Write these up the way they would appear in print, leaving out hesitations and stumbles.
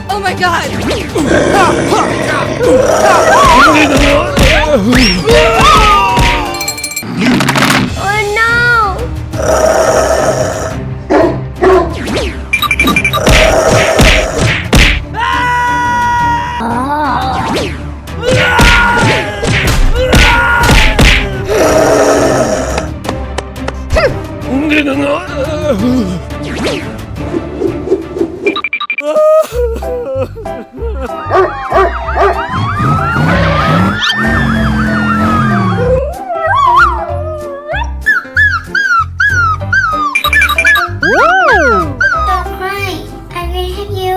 Oh my god! Oh no! Don't cry. I will help you.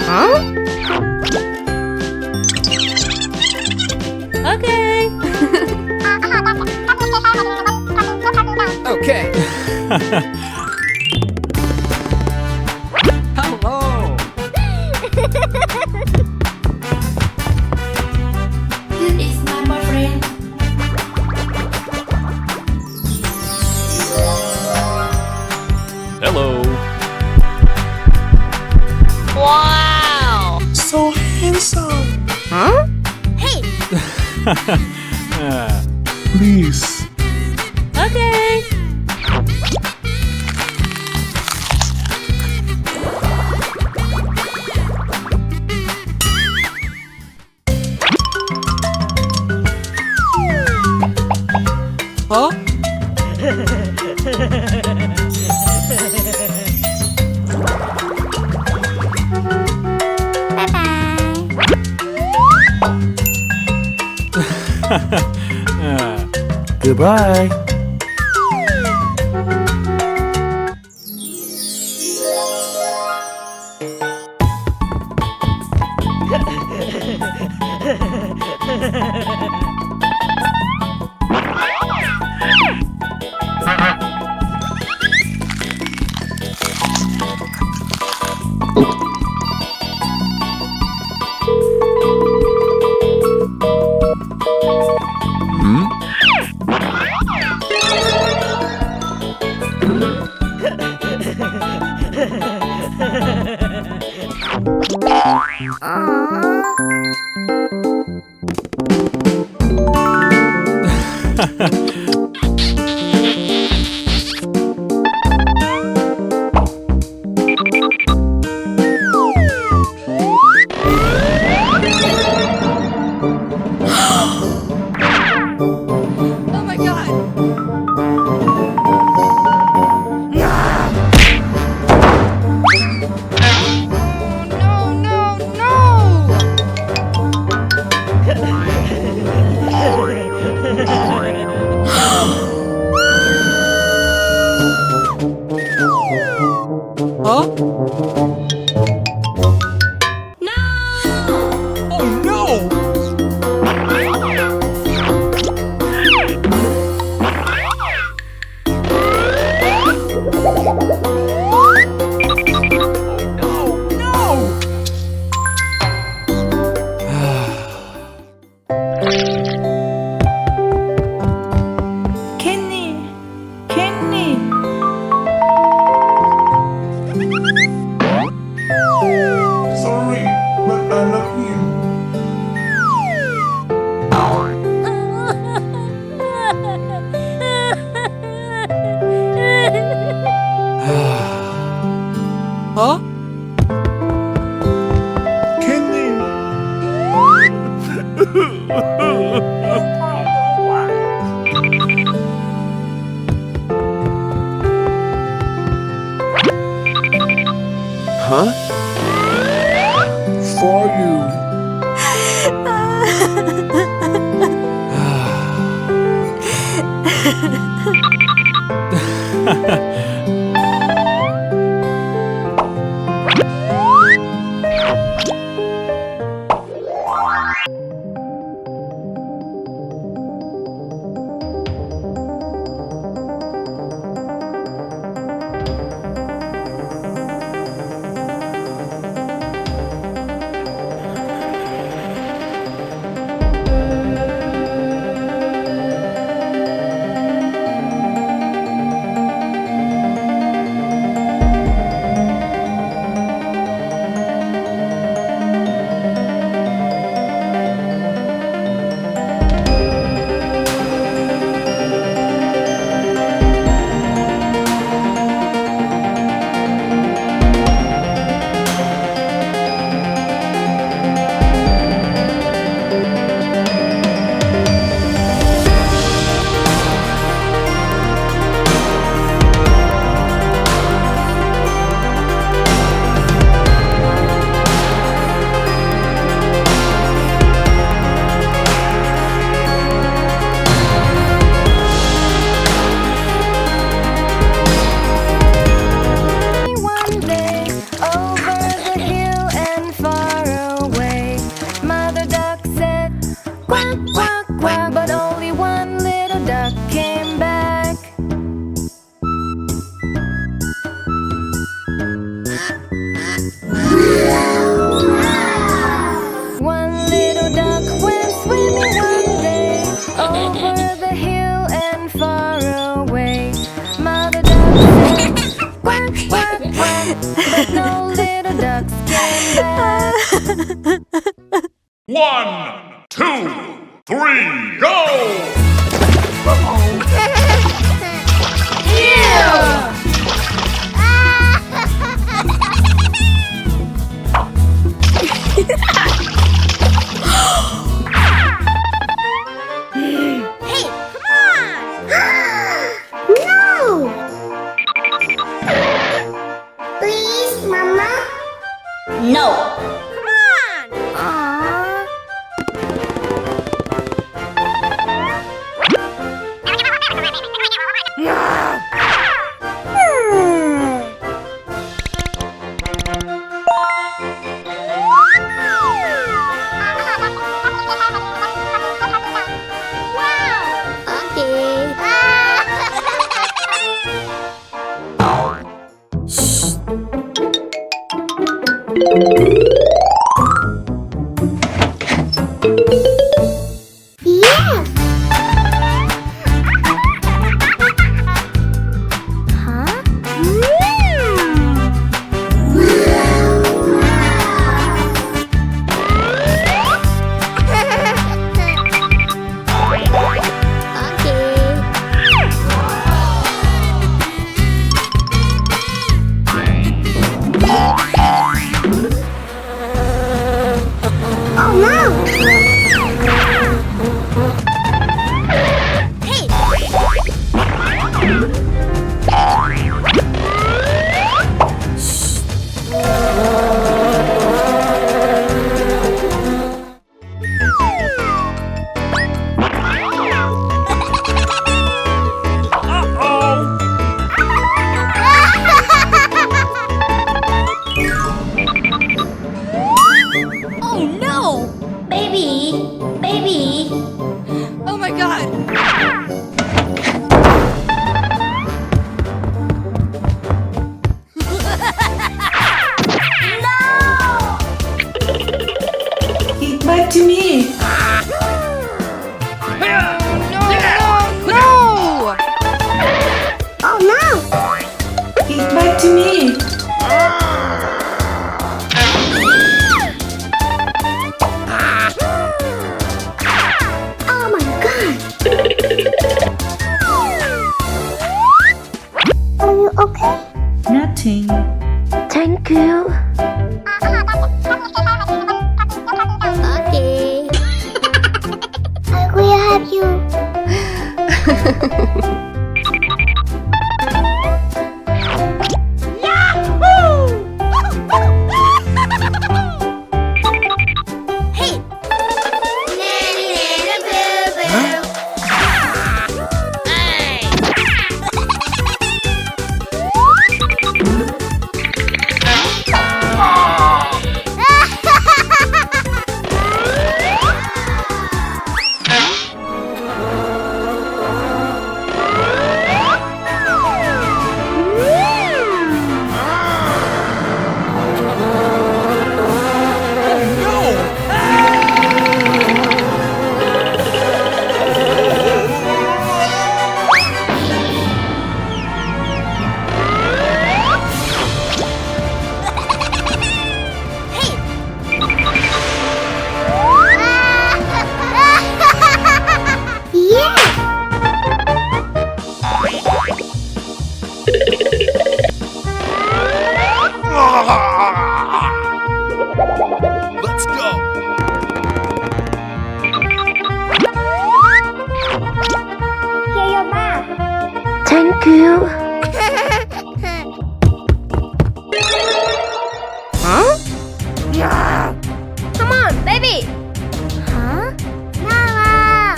Huh? Okay. Okay. Hello. This is my boyfriend. Hello. Wow! So handsome. Huh? Hey! Please. Okay. Huh? Goodbye. Oh my god. No, no, no! Huh? No! Oh no! Oh no! Kenny! Kenny! Sorry, but I love you. Huh? Kenny. Huh? For you. 1, 2, 3, go! No! Please, Mama? No. Yeah! Huh? Oh no! Oh no! Baby. Baby. Oh my god! Eat back to me. No, no! Oh no! Eat back to me. Oh my god! Are you okay? Nothing. Thank you. Okay. I will help you. Let's go! Here your mom. Thank you. Come on, baby. Huh? Mama!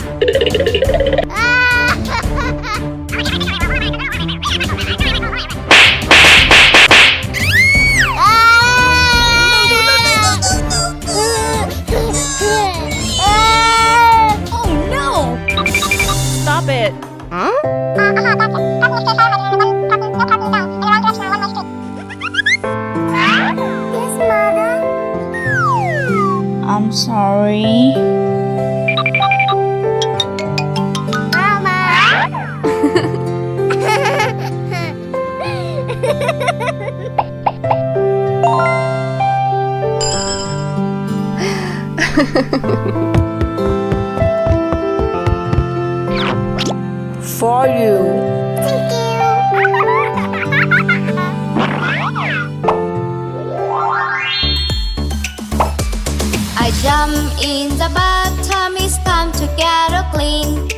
Oh no! Stop it! Yes, mother. I'm sorry. Mama. for you. Thank you. I jump in the bathtub, it's time to get her clean.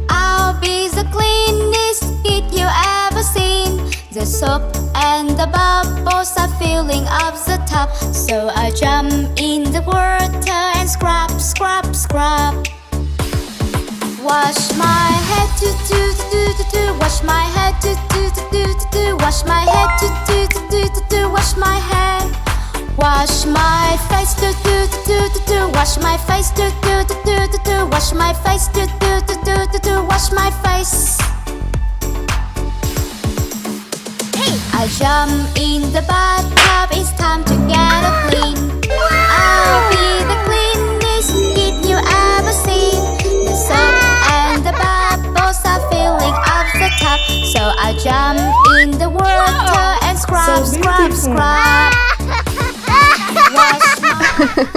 I'll be the cleanest kid you ever seen. The soap and the bubbles are filling up the tub, so I jump in the water and scrub, scrub, scrub. Wash my head, do do do do do. Wash my head, do do do do do. Wash my head, do do do do do. Wash my head. Wash my face, do do do do do. Wash my face, do do do do do. Wash my face, do do do do do. Wash my face. I jump in the bathtub, it's time to get her clean. I'll be the cleanest kid you ever seen. The soap and the bubbles are filling up the tub, so I jump in the water and scrub, So scrub, beautiful. scrub. Wash my